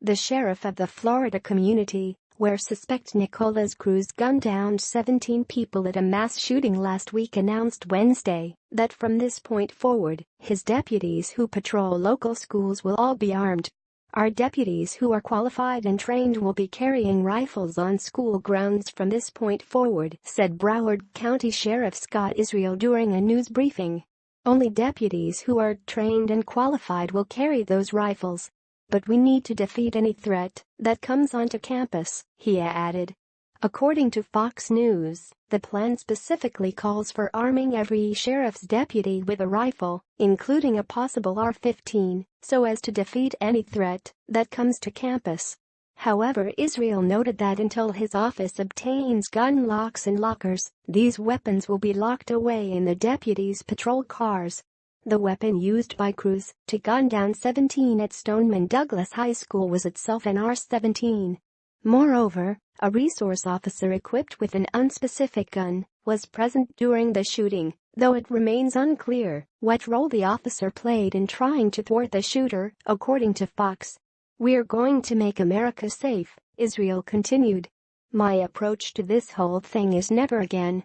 the sheriff of the Florida community, where suspect Nicholas Cruz gunned down 17 people at a mass shooting last week, announced Wednesday that from this point forward, his deputies who patrol local schools will all be armed. "Our deputies who are qualified and trained will be carrying rifles on school grounds from this point forward," said Broward County Sheriff Scott Israel during a news briefing. "Only deputies who are trained and qualified will carry those rifles. But we need to defeat any threat that comes onto campus," he added. According to Fox News, the plan specifically calls for arming every sheriff's deputy with a rifle, including a possible AR-15, so as to defeat any threat that comes to campus. However, Israel noted that until his office obtains gun locks and lockers, these weapons will be locked away in the deputies' patrol cars. The weapon used by Cruz to gun down 17 at Stoneman Douglas High School was itself an AR-17. Moreover, a resource officer equipped with an unspecific gun was present during the shooting, though it remains unclear what role the officer played in trying to thwart the shooter, according to Fox. "We're going to make America safe," Israel continued. "My approach to this whole thing is never again,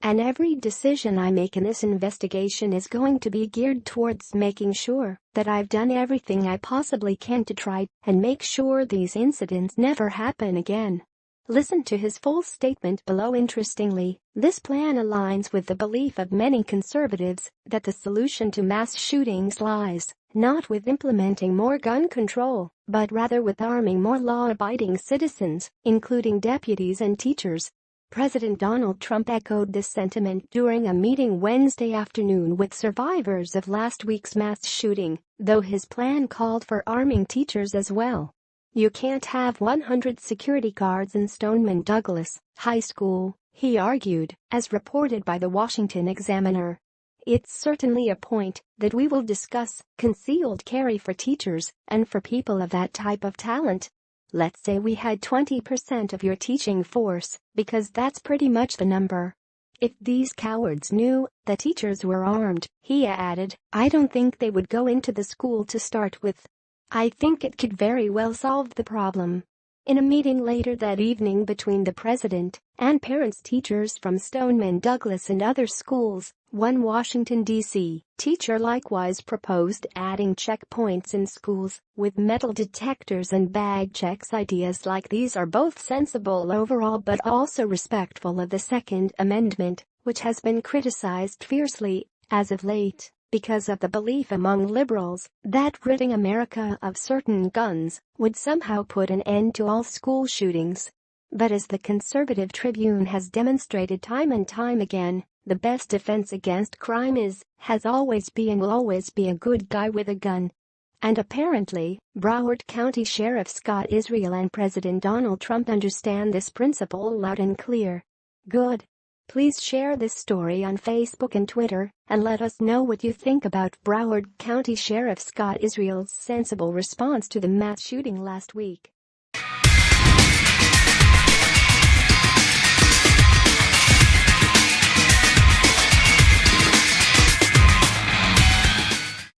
and every decision I make in this investigation is going to be geared towards making sure that I've done everything I possibly can to try and make sure these incidents never happen again." Listen to his full statement below. Interestingly, this plan aligns with the belief of many conservatives that the solution to mass shootings lies not with implementing more gun control, but rather with arming more law-abiding citizens, including deputies and teachers. President Donald Trump echoed this sentiment during a meeting Wednesday afternoon with survivors of last week's mass shooting, though his plan called for arming teachers as well. "You can't have 100 security guards in Stoneman Douglas High School," he argued, as reported by the Washington Examiner. "It's certainly a point that we will discuss, concealed carry for teachers and for people of that type of talent. Let's say we had 20% of your teaching force, because that's pretty much the number. If these cowards knew the teachers were armed," he added, "I don't think they would go into the school to start with. I think it could very well solve the problem." In a meeting later that evening between the president and parents-teachers from Stoneman Douglas and other schools, one Washington, D.C. teacher likewise proposed adding checkpoints in schools with metal detectors and bag checks. Ideas like these are both sensible overall but also respectful of the Second Amendment, which has been criticized fiercely as of late because of the belief among liberals that ridding America of certain guns would somehow put an end to all school shootings. But as the conservative Tribune has demonstrated time and time again, the best defense against crime has always been and will always be a good guy with a gun. And apparently, Broward County Sheriff Scott Israel and President Donald Trump understand this principle loud and clear. Good. Please share this story on Facebook and Twitter and let us know what you think about Broward County Sheriff Scott Israel's sensible response to the mass shooting last week.